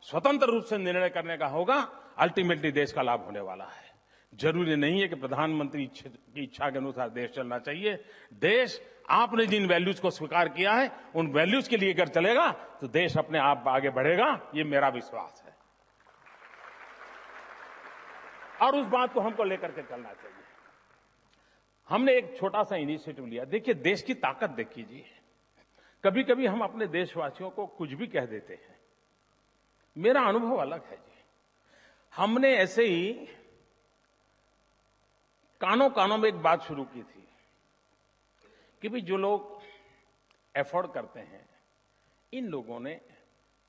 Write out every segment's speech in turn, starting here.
स्वतंत्र रूप से निर्णय करने का होगा, अल्टीमेटली देश का लाभ होने वाला है। जरूरी नहीं है कि प्रधानमंत्री की इच्छा के अनुसार देश चलना चाहिए। देश आपने जिन वैल्यूज को स्वीकार किया है, उन वैल्यूज के लिए अगर चलेगा तो देश अपने आप आगे बढ़ेगा, ये मेरा विश्वास है। और उस बात को हमको लेकर के चलना चाहिए। हमने एक छोटा सा इनिशिएटिव लिया। देखिए, देश की ताकत देख कीजिए। कभी कभी हम अपने देशवासियों को कुछ भी कह देते हैं। मेरा अनुभव अलग है जी। हमने ऐसे ही कानों कानों में एक बात शुरू की थी कि भाई जो लोग एफोर्ड करते हैं, इन लोगों ने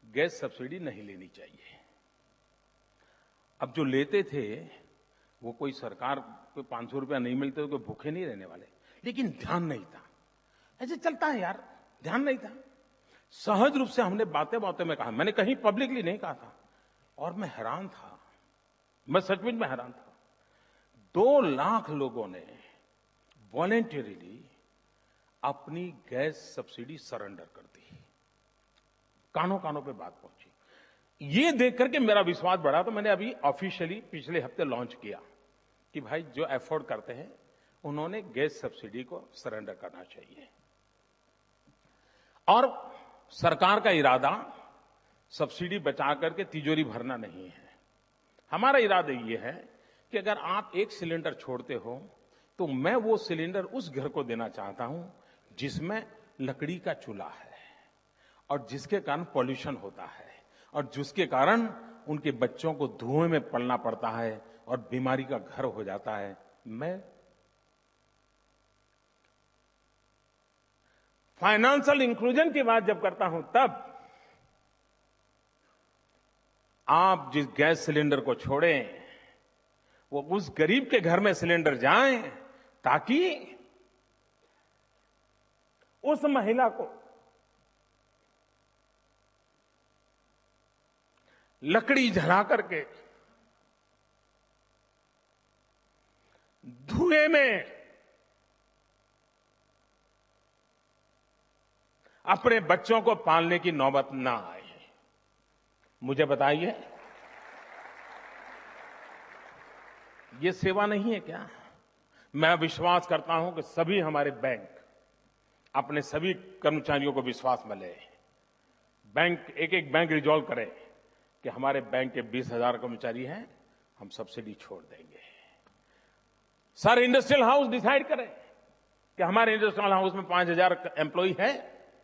गैस सब्सिडी नहीं लेनी चाहिए। अब जो लेते थे वो कोई सरकार कोई 500 रुपया नहीं मिलते, कोई भूखे नहीं रहने वाले, लेकिन ध्यान नहीं था। ऐसे चलता है यार, ध्यान नहीं था। सहज रूप से हमने बातें बातें में कहा, मैंने कहीं पब्लिकली नहीं कहा था, और मैं हैरान था, मैं सचमुच में हैरान था। 2 लाख लोगों ने वॉलेंटरीली अपनी गैस सब्सिडी सरेंडर कर दी। कानों कानों पे बात पहुंची। ये देख करके मेरा विश्वास बढ़ा, तो मैंने अभी ऑफिशियली पिछले हफ्ते लॉन्च किया कि भाई जो एफोर्ड करते हैं उन्होंने गैस सब्सिडी को सरेंडर करना चाहिए। और सरकार का इरादा सब्सिडी बचा करके तिजोरी भरना नहीं है। हमारा इरादा ये है कि अगर आप एक सिलेंडर छोड़ते हो तो मैं वो सिलेंडर उस घर को देना चाहता हूं जिसमें लकड़ी का चूल्हा है और जिसके कारण पॉल्यूशन होता है और जिसके कारण उनके बच्चों को धुएं में पलना पड़ता है और बीमारी का घर हो जाता है। मैं फाइनेंशियल इंक्लूजन की बात जब करता हूं, तब आप जिस गैस सिलेंडर को छोड़ें वो उस गरीब के घर में सिलेंडर जाए, ताकि उस महिला को लकड़ी जला करके धुएं में अपने बच्चों को पालने की नौबत ना आए। मुझे बताइए, ये सेवा नहीं है क्या? मैं विश्वास करता हूं कि सभी हमारे बैंक अपने सभी कर्मचारियों को विश्वास में ले, बैंक एक बैंक रिजॉल्व करे कि हमारे बैंक के 20,000 कर्मचारी हैं, हम सब्सिडी छोड़ देंगे। सारे इंडस्ट्रियल हाउस डिसाइड करें कि हमारे इंडस्ट्रियल हाउस में 5,000 एम्प्लॉई है,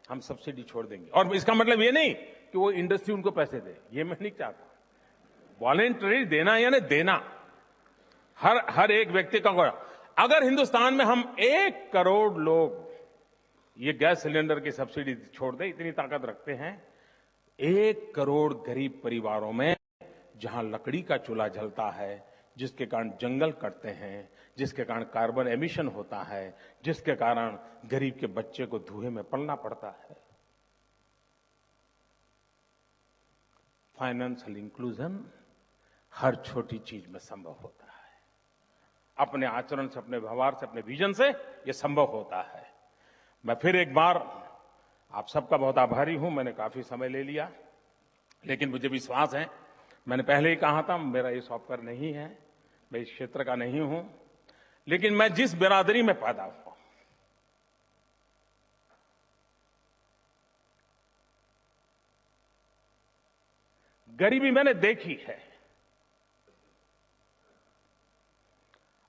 हम सब्सिडी छोड़ देंगे। और इसका मतलब ये नहीं कि वो इंडस्ट्री उनको पैसे दे, ये मैं नहीं चाहता। वॉलेंटरी देना यानी देना, हर एक व्यक्ति का। अगर हिंदुस्तान में हम 1 करोड़ लोग ये गैस सिलेंडर की सब्सिडी छोड़ दें, इतनी ताकत रखते हैं, 1 करोड़ गरीब परिवारों में जहां लकड़ी का चूल्हा जलता है, जिसके कारण जंगल कटते हैं, जिसके कारण कार्बन एमिशन होता है, जिसके कारण गरीब के बच्चे को धुएं में पलना पड़ता है। फाइनेंशियल इंक्लूजन हर छोटी चीज में संभव होता है। अपने आचरण से, अपने व्यवहार से, अपने विजन से यह संभव होता है। मैं फिर एक बार आप सबका बहुत आभारी हूं। मैंने काफी समय ले लिया, लेकिन मुझे विश्वास है, मैंने पहले ही कहा था, मेरा ये सॉफ्टवेयर नहीं है, मैं इस क्षेत्र का नहीं हूं, लेकिन मैं जिस बिरादरी में पैदा हुआ, गरीबी मैंने देखी है,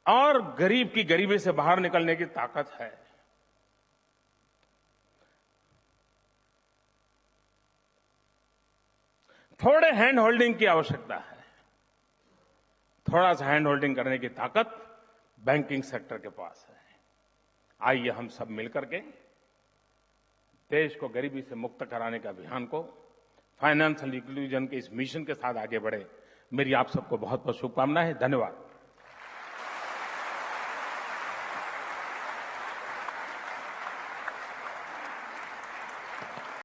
और गरीब की गरीबी से बाहर निकलने की ताकत है। थोड़े हैंड होल्डिंग की आवश्यकता है, थोड़ा सा हैंड होल्डिंग करने की ताकत बैंकिंग सेक्टर के पास है। आइए हम सब मिलकर के देश को गरीबी से मुक्त कराने के अभियान को, फाइनेंशियल इंक्लूजन के इस मिशन के साथ आगे बढ़े। मेरी आप सबको बहुत बहुत शुभकामनाएं। धन्यवाद।